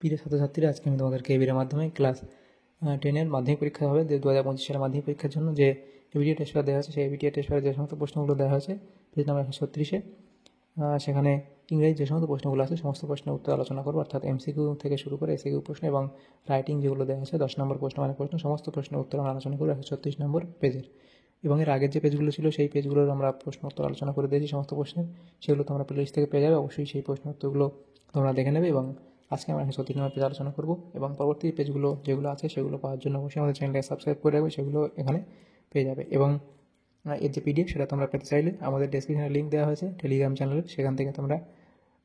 প্রিয় ছাত্রছাত্রীরা, আজকে আমি তোমাদেরকে এই ভিডিওর মাধ্যমে ক্লাস 10-এর মাধ্যমিক পরীক্ষা হবে 2025 সালের মাধ্যমিক পরীক্ষার জন্য যে এবিটিএ টেস্ট পেপার দেওয়া হয়েছে, সেই এবিটিএ টেস্ট পেপারে যে সমস্ত প্রশ্নগুলো দেওয়া হয়েছে পেজ নাম্বার 136-এ, সেখানে ইংরেজি যে সমস্ত প্রশ্নগুলো আছে সমস্ত প্রশ্নের উত্তর আলোচনা করবো, অর্থাৎ এমসিকিউ থেকে শুরু করে এসিকিউ প্রশ্ন এবং রাইটিং যেগুলো দেওয়া আছে 10 নম্বর প্রশ্ন মানে প্রশ্ন, সমস্ত প্রশ্নের উত্তর আমরা আলোচনা করবো 136 নম্বর পেজের। এবং এর আগের যে পেজগুলো ছিল সেই পেজগুলোর আমরা প্রশ্ন উত্তর আলোচনা করে দিয়েছি সমস্ত প্রশ্নের, সেগুলো তোমরা প্লেলিস্ট থেকে পেয়ে যাবে। অবশ্যই সেই প্রশ্ন উত্তরগুলো তোমরা দেখে নেবে। এবং আজকে আমরা 136 নম্বর পেজ আলোচনা করবো এবং পরবর্তী পেজগুলো যেগুলো আছে সেগুলো পাওয়ার জন্য অবশ্যই আমাদের চ্যানেলকে সাবস্ক্রাইব করে রাখবে, সেগুলো এখানে পেয়ে যাবে। এবং এর যে পিডিএফ সেটা তোমরা পেতে চাইলে আমাদের ডেসক্রিপশনে লিঙ্ক দেওয়া হয়েছে টেলিগ্রাম চ্যানেলের, সেখান থেকে তোমরা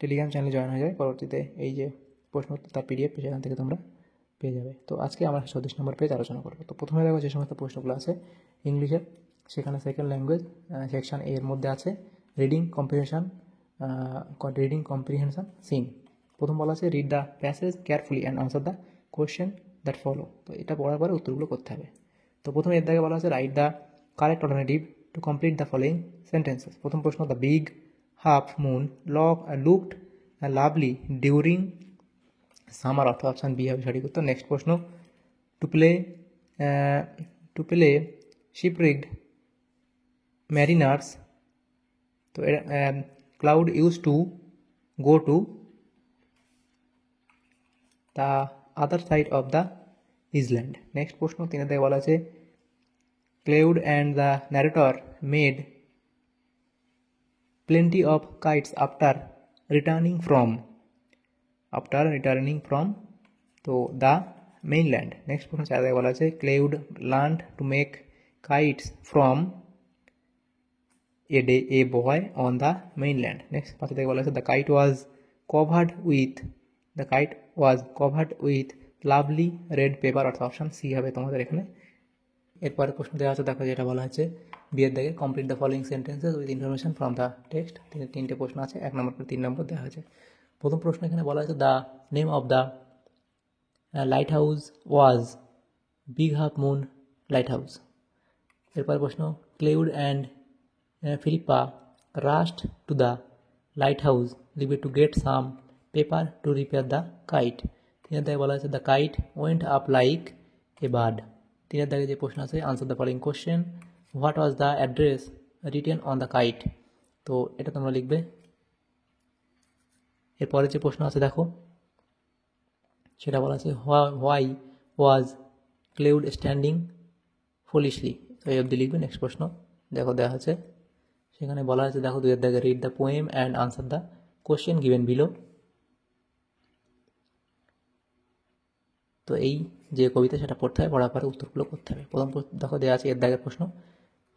টেলিগ্রাম চ্যানেলে জয়েন হয়ে যাবে। পরবর্তীতে এই যে প্রশ্ন তার পিডিএফ সেখান থেকে তোমরা পেয়ে যাবে। তো আজকে আমরা 36 নম্বর পেজ আলোচনা করবো। তো প্রথমে দেখো যে সমস্ত প্রশ্নগুলো আছে ইংলিশের, সেখানে সেকেন্ড ল্যাঙ্গুয়েজ সেকশন এর মধ্যে আছে রিডিং কম্প্রিহেনশন সিন। প্রথম বলা আছে read the passage carefully and answer the question that follow. তো এটা পড়ার পরে উত্তরগুলো করতে হবে। তো প্রথমে এর দাগে বলা আছে right the correct alternative to complete the following sentences. প্রথম প্রশ্ন, the big half moon looked lovely during summer, অর্থাৎ অপশান বি হবে সঠিক উত্তর। নেক্সট প্রশ্ন, টু প্লে শিপরিগড ম্যারিনার্স। তো cloud use to go to the other side of the Eastland. Next প্রশ্ন, তিনের দিকে বলা আছে cloud and the narrator made plenty of kites after returning from তো the mainland. নেক্সট প্রশ্ন চার দিকে বলা আছে cloud learned to make kites from a boy on the mainland. Next পাঁচ দিকে বলা আছে the kite was covered with lovely red paper, অর্থাৎ অপশন সি হবে তোমাদের এখানে। এরপরে প্রশ্ন দেওয়া আছে, দেখো যেটা বলা হচ্ছে বিয়ের দাগে complete the following sentences with information from the text. তিনটে প্রশ্ন আছে, 1 নম্বর করে 3 নম্বর দেওয়া হয়েছে। প্রথম প্রশ্ন এখানে বলা হয়েছে the name of the lighthouse was big half moon lighthouse. এরপরে প্রশ্ন, Claude and Philippa rushed to the lighthouse leave to get some paper to repair the kite. তিনের দাগে বলা হয়েছে the kite went up like a bird. তিনের দাগে যে প্রশ্ন আছে answer the following question, what was the address written on the kite. তো এটা তোমরা লিখবে। এরপরে যে প্রশ্ন আছে দেখো সেটা বলা আছে হোয়াই ওয়াজ ক্লাউড স্ট্যান্ডিং ফুলিশলি। তো এই অবধি লিখবে। নেক্সট প্রশ্ন দেখো দেওয়া আছে, সেখানে বলা আছে দেখো 2 দাগে read the poem and answer the question given below. তো এই যে কবিতা সেটা পড়তে হবে, পড়ার পরে উত্তরগুলো করতে হবে। প্রথম দেখো দেওয়া আছে এর দাগের প্রশ্ন,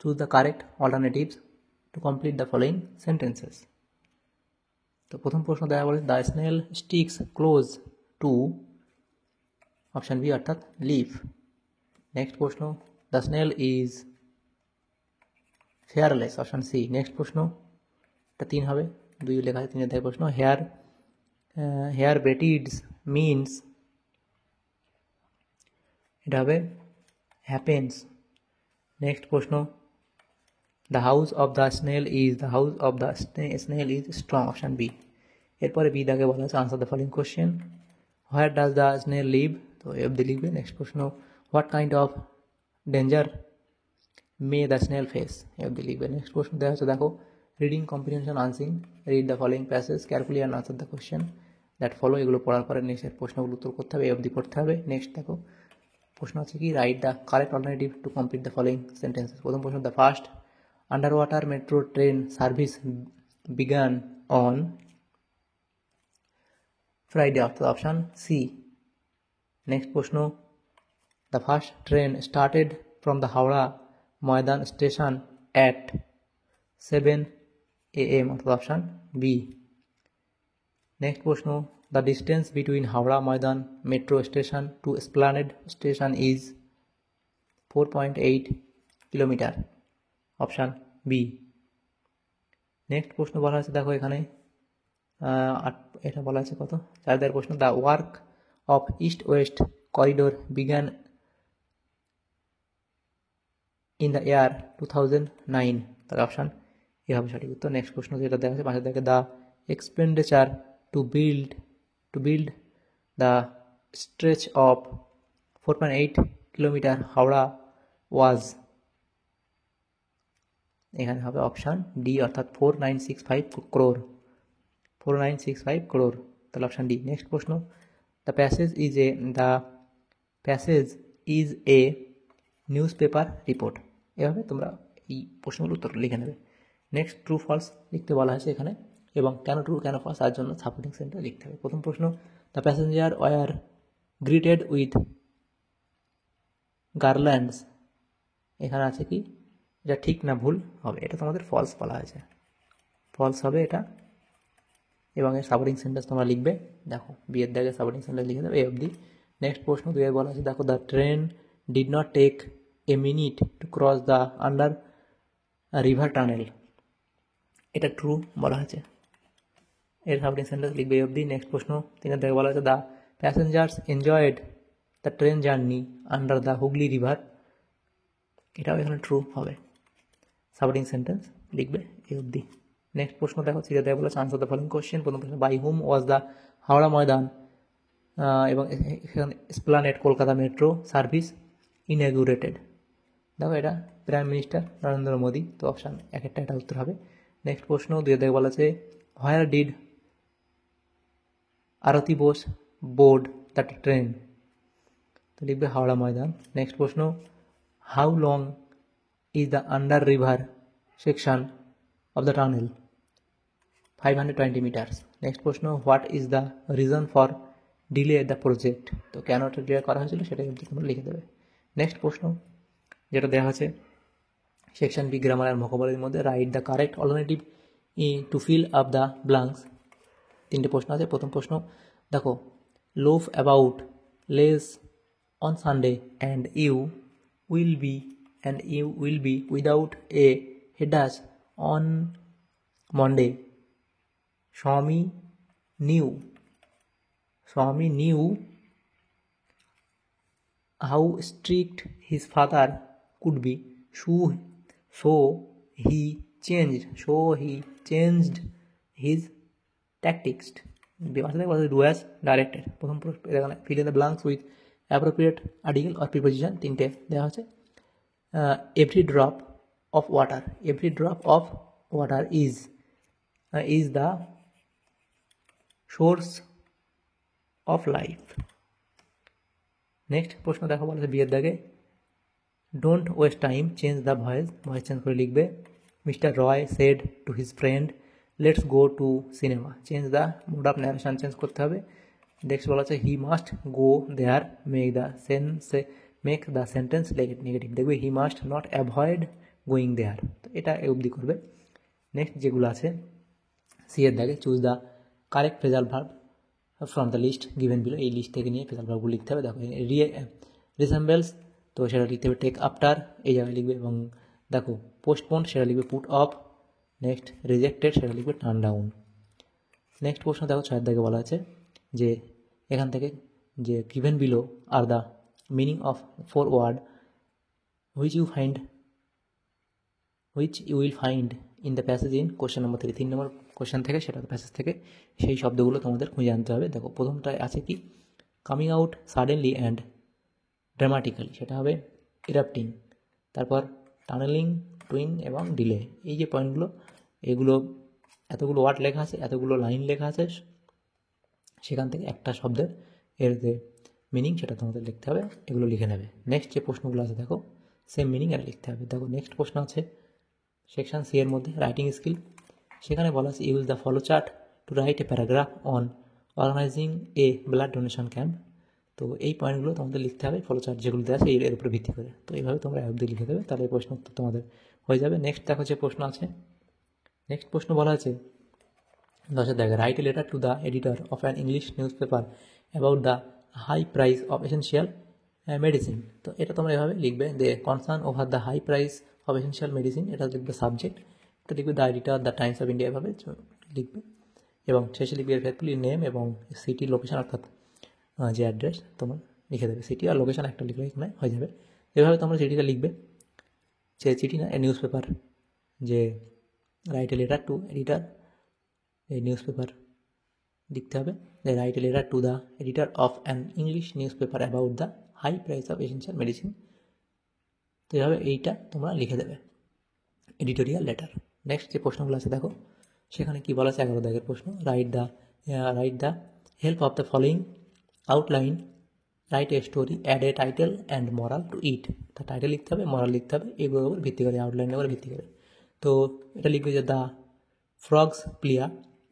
choose the correct alternatives to complete the following sentences. তো প্রথম প্রশ্ন দেওয়া বলে the snail sticks close to, option B অর্থাৎ লিফ। নেক্সট প্রশ্ন, the snail is fearless, option C. Next প্রশ্ন, এটা 3 হবে, 2 লেখা আছে, 3 দাগের প্রশ্ন, হেয়ার ব্রেটিডস মিনস, এটা হবে হ্যাপেন্স। নেক্সট প্রশ্ন, the house of the snail is strong, option B. এরপরে বি দাগে বলা আছে answer the following question, where does the snail live. তো এ অবধি লিখবে। নেক্সট প্রশ্ন, what kind of danger may the snail face, এ অবধি লিখবে। নেক্সট প্রশ্ন দেওয়া হচ্ছে দেখো reading comprehension unseen, read the following passage carefully and answer the question that follow. এগুলো পড়ার পরে নেক্সট প্রশ্নগুলো উত্তর করতে হবে, এ অবধি পড়তে হবে। নেক্সট দেখো প্রশ্ন আছে কি write the correct alternative to complete the following sentences. প্রথম প্রশ্ন, the first underwater metro train service began on Friday, অর্থাৎ অপশান সি। নেক্সট প্রশ্ন, the first train started from the Howrah Maidan station at 7 AM, অর্থাৎ option B. Next প্রশ্ন, the distance between Howrah Maidan metro station to Esplanade station is 4.8 kilometre, option B. Next প্রশ্ন বলা হয়েছে দেখো এখানে এটা বলা আছে কত 4 দাগের প্রশ্ন, the work of east West corridor began in the year 2009, তার অপশান এ হবে সঠিক উত্তর। নেক্সট প্রশ্ন যেটা দেখা আছে 5 দাগে, the expenditure to build the stretch of 4.8 kilometre Howrah was, এখানে হবে অপশান ডি অর্থাৎ 4965 crore, 4965 crore, তাহলে অপশান ডি। নেক্সট প্রশ্ন, the passage is a news paper report, এভাবে তোমরা এই প্রশ্নগুলো উত্তর লিখে নেবে। নেক্সট ট্রু ফলস লিখতে বলা হয়েছে এখানে, এবং কেন ট্রু কেন ফলস তার জন্য সাপোর্টিং সেন্টেন্স লিখতে হবে। প্রথম প্রশ্ন, the passenger were greeted with garlands, এখানে আছে কি, এটা ঠিক না ভুল হবে, এটা তোমাদের ফলস বলা হয়েছে, ফলস হবে এটা। এবং এর সাপোর্টিং সেন্টেন্স তোমরা লিখবে, দেখো বিয়ের দাগে সাপোর্টিং সেন্টেন্স লিখে দেবে এ অবধি। নেক্সট প্রশ্ন 2 বলা আছে, দেখো the train did not take a minute to cross the under river tunnel, এটা ট্রু বলা হয়েছে, এর সাপোর্টিং সেন্টেন্স লিখবে এ অবধি। নেক্সট প্রশ্ন 3 দাগে বলা আছে, the passengers enjoyed the train journey under the Hooghly river, এটাও এখানে ট্রু হবে, সাপোর্টিং সেন্টেন্স লিখবে এই অবধি। নেক্সট প্রশ্ন দেখো 3 দেওয়া বলেছে, আনসার দ্য ফলোইং কোশ্চেন। প্রথম প্রশ্ন, by whom was the Howrah Maidan এবং এখানে Esplanade Kolkata metro service inaugurated, দেখো এটা প্রাইম মিনিস্টার নরেন্দ্র মোদী, তো অপশান একটা এটা উত্তর হবে। নেক্সট প্রশ্ন 2 দেখে বলা আছে, where did Aarti Bose board the train, তো লিখবে হাওড়া ময়দান। নেক্সট প্রশ্ন, how long is the under river section of the tunnel, 520 meters. Next প্রশ্ন, what is the reason for delay the project, তো কেন এটা ডিলে করা হয়েছিল সেটা কিন্তু তোমরা লিখে দেবে। নেক্সট প্রশ্ন যেটা দেওয়া আছে, সেকশন বি গ্রামার আর ভোকাবুলারির মধ্যে write the correct alternative to fill up the blanks, 3টে প্রশ্ন আছে। প্রথম প্রশ্ন দেখো, loaf about less on Sunday and you will be without a headache on Monday. Swami knew how strict his father could be, so he changed his tactics. Do as directed. প্রথম প্রশ্ন এখানে fill in the blanks with appropriate article or preposition, 3টে দেওয়া আছে। every drop of water is the source of life. Next প্রশ্ন দেখো বলেছে বিয়ের দাগে, don't waste time, change the voice change করে লিখবে। Mister Roy said to his friend let's go to cinema, change the mode of narration change করতে হবে। Next বলা আছে, he must go there make the sentence negative, দেখবে he must not avoid going there, তো এটা অবধি করবে। নেক্সট যেগুলো আছে সি এর দাগে, choose the correct phrasal verb from the list given below, এই লিস্ট থেকে নিয়ে ফ্রেজাল ভার্বগুলো লিখতে হবে। দেখো রিসেম্বলস, তো সেটা লিখতে হবে টেক আফটার, এই জায়গায় লিখবে। এবং দেখো পোস্টপোন, সেটা লিখবে পুট অফ। নেক্সট রিজেক্টেড, সেটা লিখবে টার্ন ডাউন। নেক্সট প্রশ্ন দেখো 6 দাগে বলা আছে যে এখান থেকে যে given below are the meaning of 4 word which you will find in the passage in question number 3, 3 number question থেকে, সেটা প্যাসেজ থেকে সেই শব্দগুলো তোমাদের খুঁজে আনতে হবে। দেখো প্রথমটায় আছে কি, coming out suddenly and dramatically, সেটা হবে ইরাপ্টিং। তারপর টানেলিং, টুইন এবং ডিলে, এই যে পয়েন্টগুলো, এগুলো এতগুলো ওয়ার্ড লেখা আছে, এতগুলো লাইন লেখা আছে, সেখান থেকে একটা শব্দের এর যে মিনিং সেটা তোমাদের লিখতে হবে, এগুলো লিখে নেবে। নেক্সট যে প্রশ্নগুলো আছে দেখো সেম মিনিং আর লিখতে হবে। দেখো নেক্সট প্রশ্ন আছে সেকশন সি এর মধ্যে রাইটিং স্কিল, সেখানে বলা আছে use the follow chart to write a paragraph on organising a blood donation camp, তো এই পয়েন্টগুলো তোমাদের লিখতে হবে, ফলো চার্ট যেগুলো দেওয়া আছে এর উপরে ভিত্তি করে, তো এইভাবে তোমরা অবধি লিখে দেবে, তাহলে এই প্রশ্ন উত্তর তোমাদের হয়ে যাবে। নেক্সট দেখো যে প্রশ্ন আছে, নেক্সট প্রশ্ন বলা আছে 10 দেখো, write a letter to the editor of an English newspaper about the high price of essential medicine, তো এটা তোমরা এভাবে লিখবে, they concern over the high price of essential medicine, এটা লিখবে সাবজেক্ট, এটা লিখবে the editor the Times of India, এভাবে লিখবে। এবং শেষে লিখবে ফেথফুলি নেম এবং সিটি লোকেশন, অর্থাৎ যে অ্যাড্রেস তোমার লিখে দেবে, সিটি আর লোকেশন একটা লিখলে এখানে হয়ে যাবে। এভাবে তোমরা চিঠিটা লিখবে, যে চিঠি না নিউজ পেপার, যে write a letter to editor এই নিউজ পেপার লিখতে হবে যে write a letter to the editor of an English newspaper about the high price of essential medicine. তো এইভাবে এইটা তোমরা লিখে দেবে, এডিটোরিয়াল লেটার। নেক্সট যে প্রশ্নগুলো আছে দেখো, সেখানে কি বলা আছে 11 দাগের প্রশ্ন, write the help of the following outline, write a story, add a title and moral to it. তা টাইটেল লিখতে হবে, মরাল লিখতে হবে, এগুলোর উপর ভিত্তি করে, আউটলাইনের উপর ভিত্তি করে। তো এটা লিখবে যে দ্য ফ্রগস প্লিয়া,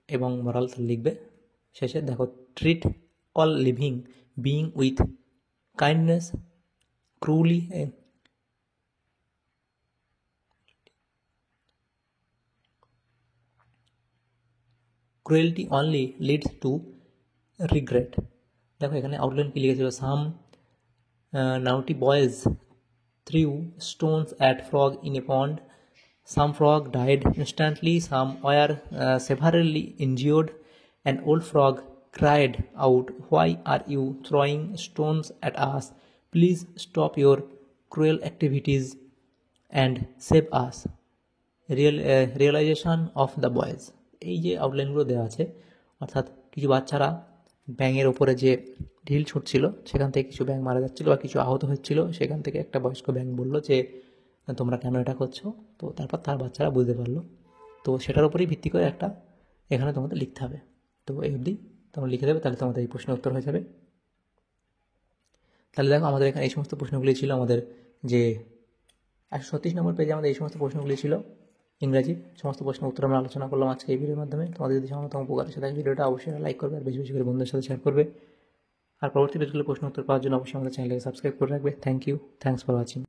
এবং মরাল লিখবে শেষে দেখো, treat all living being with kindness, cruelly cruelty only leads to regret। দেখো এখানে আউটলাইন কি লিখেছিল, সাম naughty boys threw stones at frog in a pond, some frog died instantly, some were severely injured, an old frog cried out, why are you throwing stones at us, please stop your cruel activities and save us, realisation of the boys. এই যে আউটলাইনগুলো দেওয়া আছে, অর্থাৎ কিছু বাচ্চারা ব্যাঙের ওপরে যে ঢিল ছুটছিল সেখান থেকে কিছু ব্যাঙ মারা যাচ্ছিলো বা কিছু আহত হচ্ছিল, সেখান থেকে একটা বয়স্ক ব্যাঙ বললো যে তোমরা কেন এটা করছো, তো তারপর তার বাচ্চারা বুঝতে পারলো। তো সেটার উপরেই ভিত্তি করে একটা এখানে তোমাদের লিখতে হবে। তো এই অবধি তোমরা লিখে দেবে, তাহলে তোমাদের এই প্রশ্নের উত্তর হয়ে যাবে। তাহলে দেখো আমাদের এখানে এই সমস্ত প্রশ্নগুলি ছিল, আমাদের যে 136 নম্বর পেজে আমাদের এই সমস্ত প্রশ্নগুলি ছিল ইংরাজি সমস্ত প্রশ্ন উত্তর আমরা আলোচনা করলাম আজকে এই ভিডিওর মাধ্যমে। তোমাদের যদি সামান্যতম উপকার এসে থাকে ভিডিওটা অবশ্যই লাইক করবে, আর বেশি বেশি করে বন্ধুদের সাথে শেয়ার করবে। আর পরবর্তী ভিডিওগুলো প্রশ্ন উত্তর পাওয়ার জন্য অবশ্যই আমাদের চ্যানেলকে সাবস্ক্রাইব করে রাখবে। Thank you, thanks for watching.